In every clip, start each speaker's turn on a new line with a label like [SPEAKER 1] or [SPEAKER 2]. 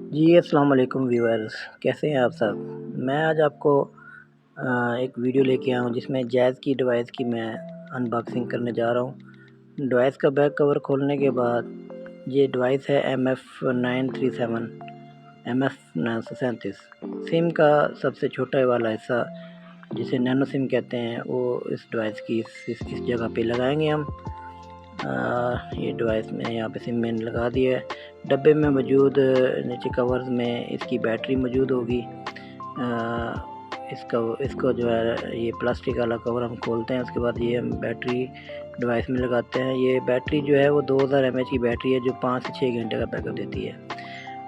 [SPEAKER 1] जी, अस्सलाम वालेकुम व्यूअर्स, कैसे हैं आप सब? मैं आज आपको एक वीडियो लेके आया हूँ जिसमें जैज़ की डिवाइस की मैं अनबॉक्सिंग करने जा रहा हूँ। डिवाइस का बैक कवर खोलने के बाद ये डिवाइस है MF937 MF937 सिम का सबसे छोटा वाला हिस्सा जिसे नैनो सिम कहते हैं, वो इस डिवाइस की इस जगह पे लगाएंगे हम। ये डिवाइस में यहाँ पे सिम मैंने लगा दिया है। डब्बे में मौजूद नीचे कवर्स में इसकी बैटरी मौजूद होगी। इसको जो है ये प्लास्टिक वाला कवर हम खोलते हैं, उसके बाद ये हम बैटरी डिवाइस में लगाते हैं। ये बैटरी जो है वो 2000 mAh की बैटरी है जो 5 से 6 घंटे का बैकअप देती है।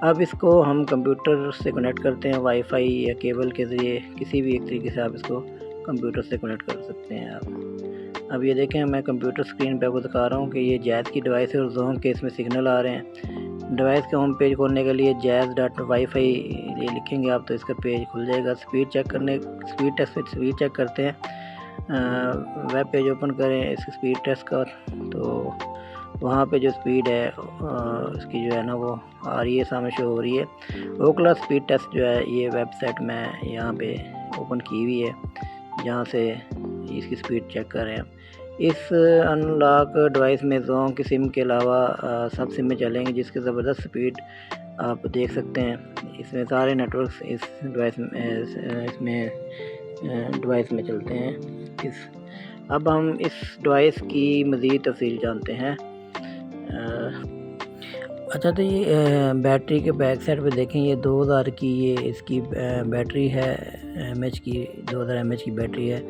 [SPEAKER 1] अब इसको हम कंप्यूटर से कनेक्ट करते हैं वाईफाई या केबल के ज़रिए, किसी भी एक तरीके से आप इसको कंप्यूटर से कनेक्ट कर सकते हैं आप। अब ये देखें, मैं कंप्यूटर स्क्रीन पे आपको दिखा रहा हूँ कि ये जैज़ की डिवाइस है और ज़ोंग के इसमें सिग्नल आ रहे हैं। डिवाइस के होम पेज खोलने के लिए jazz.wifi ये लिखेंगे आप तो इसका पेज खुल जाएगा। स्पीड चेक करते हैं। वेब पेज ओपन करें इसके स्पीड टेस्ट का, तो वहाँ पे जो स्पीड है इसकी जो है ना वो आ रही है, सामने शो हो रही है। ओकला स्पीड टेस्ट जो है ये वेबसाइट मैं यहाँ पे ओपन की हुई है, जहाँ से इसकी स्पीड चेक कर रहे हैं। इस अनलॉक डिवाइस में ज़ोंग की सिम के अलावा सब सिम में चलेंगे, जिसकी ज़बरदस्त स्पीड आप देख सकते हैं। इसमें सारे नेटवर्क्स इस डिवाइस में चलते हैं। अब हम इस डिवाइस की मज़ीद तफसील जानते हैं। अच्छा, तो ये बैटरी के बैक साइड पे देखें, ये 2000 की ये इसकी बैटरी है, mAh की 2000 mAh की बैटरी है।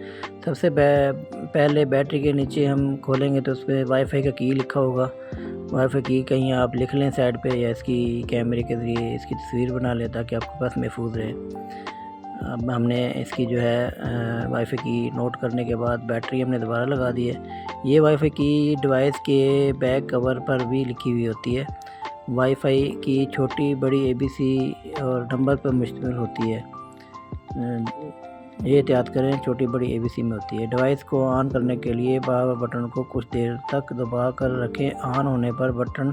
[SPEAKER 1] सबसे पहले बैटरी के नीचे हम खोलेंगे तो उस पर वाईफाई का की लिखा होगा। वाईफाई की कहीं आप लिख लें साइड पे, या इसकी कैमरे के ज़रिए इसकी तस्वीर बना लें ताकि आपके पास महफूज रहे। अब हमने इसकी जो है वाईफाई की नोट करने के बाद बैटरी हमने दोबारा लगा दी है। ये वाईफाई की डिवाइस के बैक कवर पर भी लिखी हुई होती है। वाईफाई की छोटी बड़ी ABC और नंबर पर मुश्तमिल होती है। ये एहतियात करें, छोटी बड़ी ABC में होती है। डिवाइस को ऑन करने के लिए पावर बटन को कुछ देर तक दबा कर रखें। ऑन होने पर बटन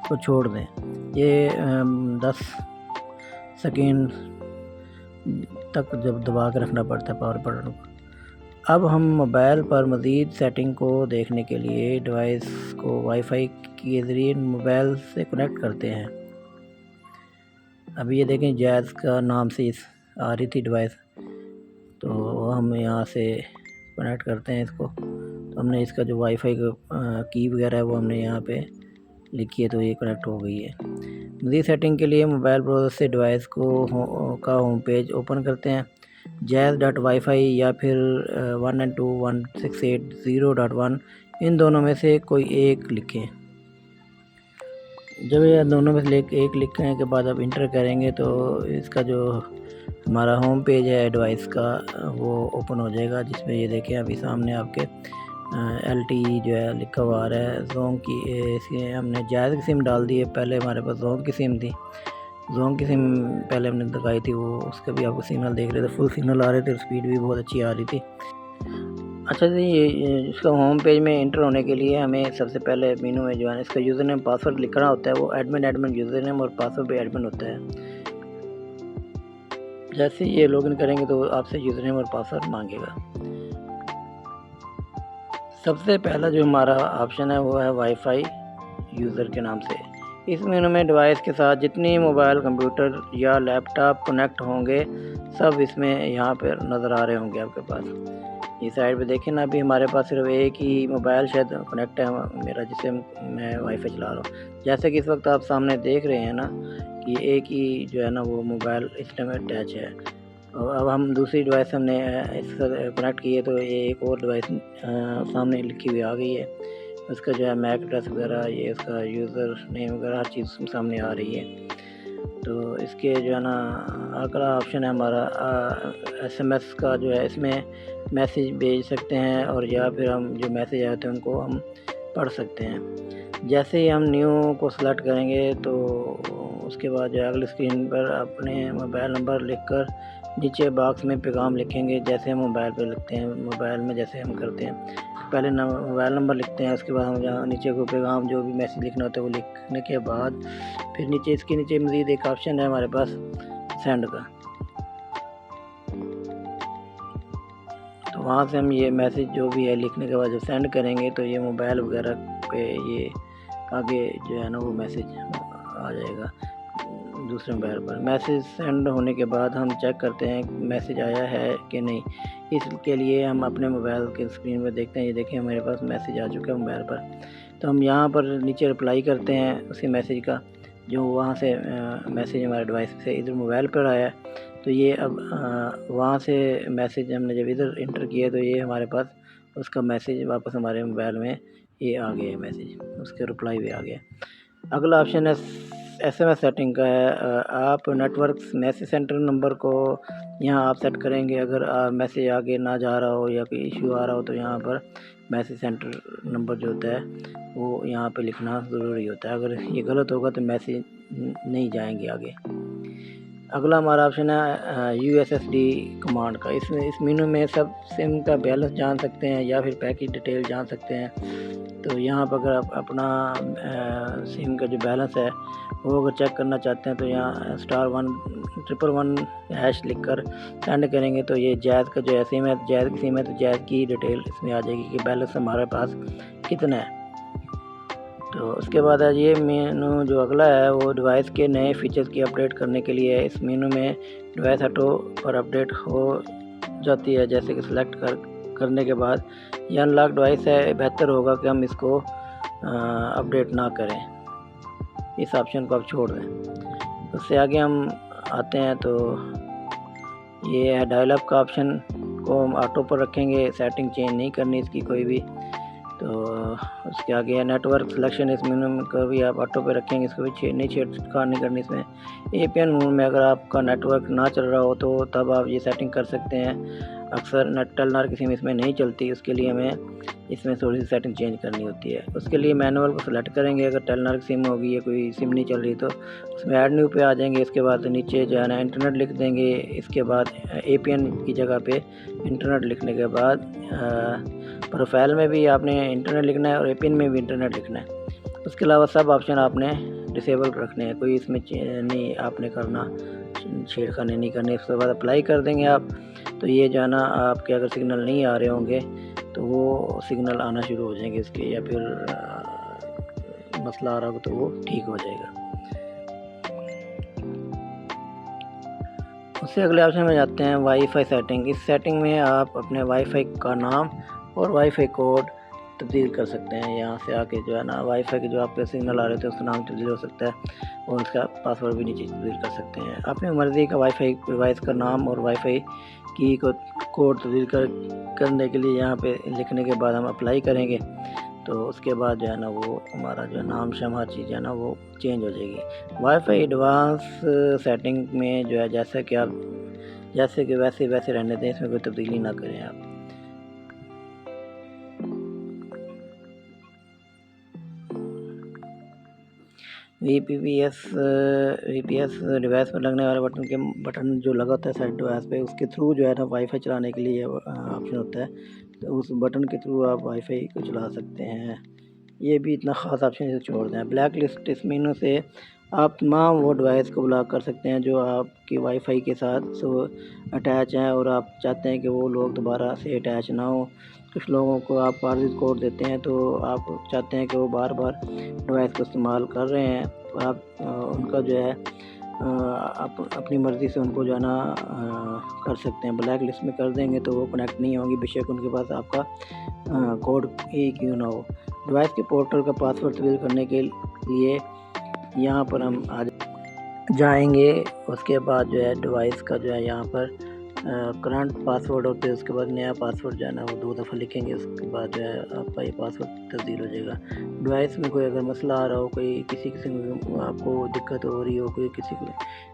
[SPEAKER 1] को छोड़ दें। ये 10 सेकेंड तक जब दबा कर रखना पड़ता है पावर बटन को। अब हम मोबाइल पर मज़ीद सेटिंग को देखने के लिए डिवाइस को वाईफाई के ज़रिए मोबाइल से कनेक्ट करते हैं। अभी ये देखें, जैज़ का नाम से आ रही थी डिवाइस, तो हम यहाँ से कनेक्ट करते हैं इसको। तो हमने इसका जो वाईफाई का की वगैरह है वो हमने यहाँ पे लिखी है, तो ये कनेक्ट हो गई है। मज़ीद सेटिंग के लिए मोबाइल ब्राउज़र से डिवाइस का होम पेज ओपन करते हैं। jazz.wifi या फिर 192.168.0.1 इन दोनों में से कोई एक लिखें। जब ये दोनों में से एक लिखने के बाद आप इंटर करेंगे तो इसका जो हमारा होम पेज है डिवाइस का वो ओपन हो जाएगा, जिसमें ये देखें अभी सामने आपके LTE जो है लिखा हुआ आ रहा है। ज़ोंग की इसके हमने जैज़ की सिम डाल दी है। पहले हमारे पास ज़ोंग की सिम थी। ज़ोंग की सिम पहले हमने दिखाई थी, वो उसका भी आपको सिग्नल देख रहे थे, फुल सिग्नल आ रहे थे और स्पीड भी बहुत अच्छी आ रही थी। अच्छा जी, ये इसका होम पेज में इंटर होने के लिए हमें सबसे पहले मेनू में जो है इसका यूज़र नेम पासवर्ड लिखना होता है। वो एडमिन यूज़र नेम और पासवर्ड भी एडमिन होता है। जैसे ये लॉगिन करेंगे तो आपसे यूज़र नेम और पासवर्ड मांगेगा। सबसे पहला जो हमारा ऑप्शन है वो है वाईफाई यूज़र के नाम से। इस मेनू में डिवाइस के साथ जितनी मोबाइल, कंप्यूटर या लैपटॉप कनेक्ट होंगे सब इसमें यहाँ पर नज़र आ रहे होंगे आपके पास। ये साइड पे देखें ना, अभी हमारे पास सिर्फ एक ही मोबाइल शायद कनेक्ट है मेरा, जिससे मैं वाईफाई चला रहा हूँ। जैसे कि इस वक्त आप सामने देख रहे हैं ना कि एक ही जो है ना वो मोबाइल इस टाइम अटैच है। और अब हम दूसरी डिवाइस हमने इससे कनेक्ट की है, तो ये एक और डिवाइस सामने लिखी हुई आ गई है। उसका जो है मैक एड्रेस वगैरह, ये उसका यूज़र नेम वगैरह हर चीज़ सामने आ रही है। तो इसके जो है ना अगला ऑप्शन है हमारा SMS का, जो है इसमें मैसेज भेज सकते हैं और या फिर हम जो मैसेज आते हैं उनको हम पढ़ सकते हैं। जैसे ही हम न्यू को सिलेक्ट करेंगे तो उसके बाद जो अगली स्क्रीन पर अपने मोबाइल नंबर लिखकर नीचे बॉक्स में पैगाम लिखेंगे, जैसे हम मोबाइल पर लिखते हैं, मोबाइल में जैसे हम करते हैं। पहले मोबाइल नंबर लिखते हैं, उसके बाद हम जहाँ नीचे को पैगाम जो भी मैसेज लिखना होता है वो लिखने के बाद फिर नीचे इसके नीचे मज़ीद एक ऑप्शन है हमारे पास सेंड का, तो वहाँ से हम ये मैसेज जो भी है लिखने के बाद जब सेंड करेंगे तो ये मोबाइल वगैरह पे ये आगे जो है ना वो मैसेज आ जाएगा दूसरे मोबाइल पर। मैसेज सेंड होने के बाद हम चेक करते हैं मैसेज आया है कि नहीं। इसके लिए हम अपने मोबाइल के स्क्रीन पर देखते हैं, ये देखें हमारे पास मैसेज आ चुका है मोबाइल पर, तो हम यहाँ पर नीचे रिप्लाई करते हैं उसी मैसेज का जो वहाँ से मैसेज हमारे डिवाइस से इधर मोबाइल पर आया है। तो ये अब वहाँ से मैसेज हमने जब इधर इंटर किया तो ये हमारे पास उसका मैसेज वापस हमारे मोबाइल में ये आ गया है मैसेज, उसके रिप्लाई भी आ गया। अगला ऑप्शन है SMS सेटिंग का है। आप नेटवर्क मैसेज सेंटर नंबर को यहाँ आप सेट करेंगे। अगर मैसेज आगे ना जा रहा हो या कोई इशू आ रहा हो तो यहाँ पर मैसेज सेंटर नंबर जो होता है वो यहाँ पे लिखना ज़रूरी होता है। अगर ये गलत होगा तो मैसेज नहीं जाएंगे आगे। अगला हमारा ऑप्शन है USSD कमांड का। इस मेनू में सब सिम का बैलेंस जान सकते हैं या फिर पैकेज डिटेल जान सकते हैं। तो यहाँ पर अगर आप अपना सिम का जो बैलेंस है वो अगर चेक करना चाहते हैं तो यहाँ *111# लिख कर सेंड करेंगे तो ये जैज़ का जो है सिम है, जैज़ की सिम है तो जैज़ की डिटेल इसमें आ जाएगी कि बैलेंस हमारे पास कितना है। तो उसके बाद ये मेनू जो अगला है वो डिवाइस के नए फीचर्स की अपडेट करने के लिए है। इस मेनू में डिवाइस ऑटो पर अपडेट हो जाती है, जैसे कि सिलेक्ट करने के बाद ये अनलॉक डिवाइस है, बेहतर होगा कि हम इसको अपडेट ना करें, इस ऑप्शन को आप छोड़ दें। उससे आगे हम आते हैं तो ये है डायल अप का ऑप्शन को हम ऑटो पर रखेंगे, सेटिंग चेंज नहीं करनी इसकी कोई भी। तो उसके आगे नेटवर्क सिलेक्शन, इस मेनू में को भी आप ऑटो पे रखेंगे, इसको भी नहीं छेड़छाड़ नहीं करनी इसमें। APN मोड में अगर आपका नेटवर्क ना चल रहा हो तो तब आप ये सेटिंग कर सकते हैं। अक्सर टेलनर की सिम इसमें नहीं चलती, उसके लिए हमें इसमें थोड़ी सी सेटिंग चेंज करनी होती है। उसके लिए मैनुअल को सिलेक्ट करेंगे। अगर टेलनर की सिम होगी या कोई सिम नहीं चल रही तो उसमें ऐड न्यू पे आ जाएंगे। इसके बाद नीचे जो है ना इंटरनेट लिख देंगे। इसके बाद APN की जगह पे इंटरनेट लिखने के बाद प्रोफाइल में भी आपने इंटरनेट लिखना है और APN में भी इंटरनेट लिखना है। उसके अलावा सब ऑप्शन आपने डिसेबल रखने हैं, कोई इसमें नहीं आपने करना, छेड़खानी नहीं करनी। उसके बाद अप्लाई कर देंगे आप, तो ये जो है ना आपके अगर सिग्नल नहीं आ रहे होंगे तो वो सिग्नल आना शुरू हो जाएंगे इसके, या फिर मसला आ रहा हो तो वो ठीक हो जाएगा। उससे अगले ऑप्शन में जाते हैं वाईफाई सेटिंग। इस सेटिंग में आप अपने वाईफाई का नाम और वाईफाई कोड तब्दील कर सकते हैं। यहाँ से आके जो है ना वाईफाई के जो आपके सिग्नल आ रहे थे उसका नाम तब्दील हो सकता है और उसका पासवर्ड भी नीचे तब्दील कर सकते हैं। अपनी मर्ज़ी का वाईफाई डिवाइस का नाम और वाईफाई की को कोड तब्दील करने के लिए यहाँ पे लिखने के बाद हम अप्लाई करेंगे तो उसके बाद जो है ना वो हमारा जो नाम शाम हर चीज़ है ना वो चेंज हो जाएगी। वाईफाई एडवांस सेटिंग में जो है जैसा कि आप जैसे कि वैसे रहने दें, इसमें कोई तब्दीली ना करें आप। VPS डिवाइस पर लगने वाले बटन जो लगा होता है साइड डिवाइस पे, उसके थ्रू जो है ना वाईफाई चलाने के लिए ऑप्शन होता है, तो उस बटन के थ्रू आप वाईफाई को चला सकते हैं। ये भी इतना ख़ास ऑप्शन इसे छोड़ दें। ब्लैक लिस्ट, इस मेनू से आप तमाम वो डिवाइस को ब्लॉक कर सकते हैं जो आपकी वाईफाई के साथ अटैच हैं और आप चाहते हैं कि वो लोग दोबारा से अटैच ना हो। कुछ लोगों को आप पासवर्ड कोड देते हैं तो आप चाहते हैं कि वो बार बार डिवाइस को इस्तेमाल कर रहे हैं, तो आप उनका जो है आप अपनी मर्ज़ी से उनको जो है ना कर सकते हैं। ब्लैक लिस्ट में कर देंगे तो वो कनेक्ट नहीं होंगी, बेशक उनके पास आपका कोड ही क्यों ना हो। डिवाइस के पोर्टल का पासवर्ड तब्दील करने के लिए यहाँ पर हम आ जाएंगे। उसके बाद जो है डिवाइस का जो है यहाँ पर करंट पासवर्ड होते हैं, उसके बाद नया पासवर्ड जो है ना वो 2 दफ़ा लिखेंगे, उसके बाद जो है आपका ये पासवर्ड तब्दील हो जाएगा। डिवाइस में कोई अगर मसला आ रहा हो, कोई किसी किस्म की आपको दिक्कत हो रही हो, कोई किसी को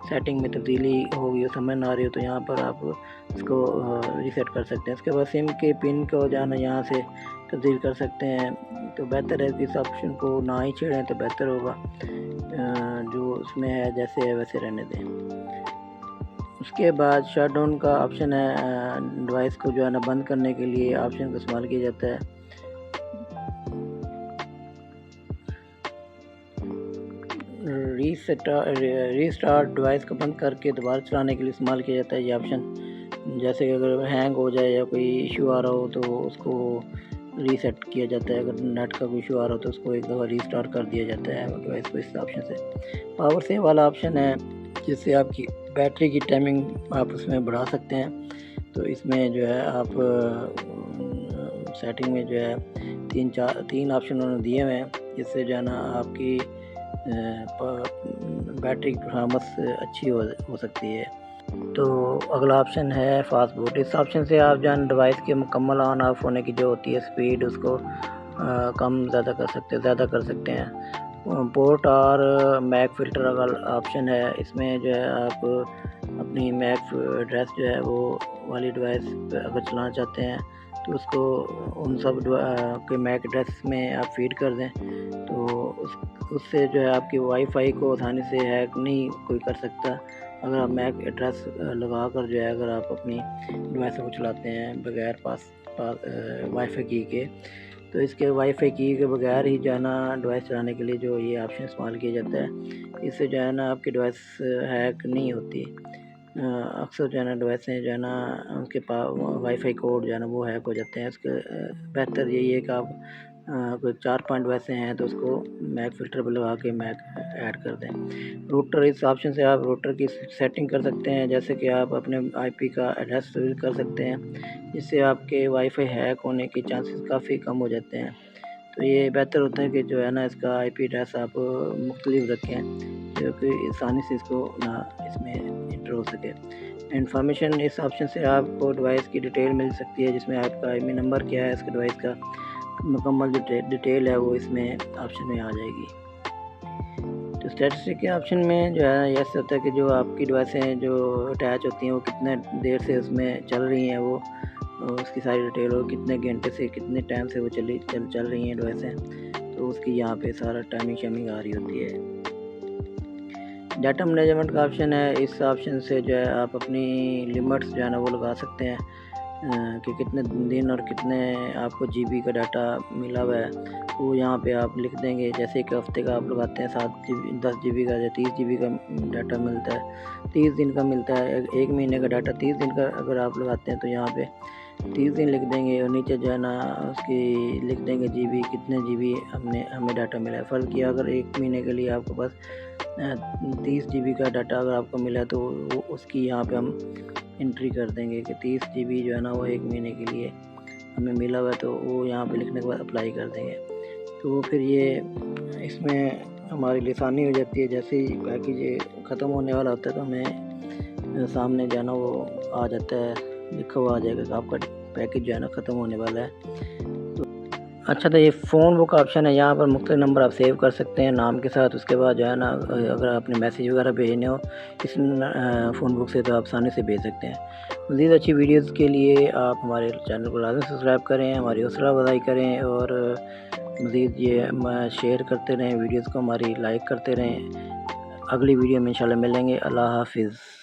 [SPEAKER 1] सेटिंग में तब्दीली हो गई हो, समझ ना आ रही हो, तो यहाँ पर आप इसको रीसेट कर सकते हैं। उसके बाद सिम के पिन को जो है ना यहाँ से तब्दील कर सकते हैं। तो बेहतर है कि इस ऑप्शन को ना ही छेड़ें तो बेहतर होगा, जो उसमें है जैसे है वैसे रहने दें। उसके बाद शट डाउन का ऑप्शन है, डिवाइस को जो है ना बंद करने के लिए ऑप्शन का इस्तेमाल किया जाता है। रीस्टार्ट डिवाइस को बंद करके दोबारा चलाने के लिए इस्तेमाल किया जाता है ये ऑप्शन। जैसे कि अगर हैंग हो जाए या कोई इशू आ रहा हो तो उसको रीसेट किया जाता है। अगर नेट का कोई इशू आ रहा हो तो उसको एक दफ़ा रीस्टार्ट कर दिया जाता है डिवाइस को इस ऑप्शन से। पावर सेव वाला ऑप्शन है जिससे आपकी बैटरी की टाइमिंग आप उसमें बढ़ा सकते हैं। तो इसमें जो है आप सेटिंग में जो है तीन ऑप्शन उन्होंने दिए हुए हैं जिससे जो है ना आपकी बैटरी की परफॉर्मेंस अच्छी हो सकती है। तो अगला ऑप्शन है फास्ट बूट। इस ऑप्शन से आप जो है डिवाइस के मुकम्मल ऑन ऑफ होने की जो होती है स्पीड उसको कम ज़्यादा कर सकते हैं। पोर्ट और मैक फ़िल्टर अगर ऑप्शन है, इसमें जो है आप अपनी मैक एड्रेस जो है वो वाली डिवाइस अगर चलाना चाहते हैं तो उसको उन सब के मैक एड्रेस में आप फीड कर दें तो उससे जो है आपकी वाईफाई को आसानी से हैक नहीं कोई कर सकता। अगर आप मैक एड्रेस लगा कर जो है अगर आप अपनी डिवाइस को चलाते हैं बगैर वाईफाई की के, तो इसके वाईफाई की के बगैर ही जो है ना डिवाइस चलाने के लिए जो ये ऑप्शन इस्तेमाल किया जाता है। इससे जो है ना आपकी डिवाइस हैक नहीं होती। अक्सर जो है ना डिवाइसें जो है ना उनके पास वाईफाई कोड जो है ना वो हैक हो जाते हैं। इसके बेहतर यही है कि आप कोई 4 पॉइंट वैसे हैं तो उसको मैक फ़िल्टर पर लगा के मैक ऐड कर दें। रूटर, इस ऑप्शन से आप रूटर की सेटिंग कर सकते हैं, जैसे कि आप अपने आईपी का एड्रेस कर सकते हैं जिससे आपके वाईफाई हैक होने के चांसेस काफ़ी कम हो जाते हैं। तो ये बेहतर होता है कि जो है ना इसका आईपी एड्रेस आप मुख्तलिफ रखें जो कि आसानी से इसको ना इसमें इंटर हो सके। इन्फॉर्मेशन, इस ऑप्शन से आपको डिवाइस की डिटेल मिल सकती है जिसमें आपका आईपी नंबर क्या है, इसके डिवाइस का मुकम्मल जो डिटेल है वो इसमें ऑप्शन में आ जाएगी। तो स्टैटिस्टिक के ऑप्शन में जो है ऐसा होता है कि जो आपकी डिवाइसें जो अटैच होती हैं वो कितने देर से उसमें चल रही हैं, वो उसकी सारी डिटेल हो, कितने घंटे से कितने टाइम से वो चल रही हैं डिवाइसें, तो उसकी यहाँ पे सारा टाइमिंग आ रही होती है। डाटा मैनेजमेंट का ऑप्शन है, इस ऑप्शन से जो है आप अपनी लिमिट्स जो है ना वो लगा सकते हैं कि कितने दिन और कितने आपको जीबी का डाटा मिला हुआ है, वो यहाँ पे आप लिख देंगे। जैसे एक हफ्ते का आप लगाते हैं 10 जीबी का या 30 जीबी का डाटा मिलता है, 30 दिन का मिलता है। एक महीने का डाटा 30 दिन का अगर आप लगाते हैं तो यहाँ पे 30 दिन लिख देंगे और नीचे जो है ना उसकी लिख देंगे जीबी, कितने जीबी हमें डाटा मिला है। फ़र्क किया अगर एक महीने के लिए आपको बस 30 जीबी का डाटा अगर आपको मिला तो उसकी यहाँ पे हम एंट्री कर देंगे कि 30 जीबी जो है ना वो एक महीने के लिए हमें मिला हुआ है, तो वो यहाँ पे लिखने के बाद अप्लाई कर देंगे। तो फिर ये इसमें हमारी लिए आसानी हो जाती है। जैसे ही पैकेज ख़त्म होने वाला होता है तो हमें सामने जो है ना वो आ जाता है, लिखा हुआ आ जाएगा कि आपका पैकेज जो है ना ख़त्म होने वाला है। अच्छा, तो ये फ़ोन बुक ऑप्शन है, यहाँ पर मुख्तलिफ नंबर आप सेव कर सकते हैं नाम के साथ। उसके बाद जो है ना अगर आपने मैसेज वगैरह भेजने हो इस फ़ोन बुक से तो आप आसानी से भेज सकते हैं। मज़ीद अच्छी वीडियोस के लिए आप हमारे चैनल को लाज़िम सब्सक्राइब करें, हमारी हौसला अफज़ाई करें और मज़ीद ये शेयर करते रहें वीडियोज़ को, हमारी लाइक करते रहें। अगली वीडियो में इंशाल्लाह मिलेंगे। अल्लाह हाफ़िज़।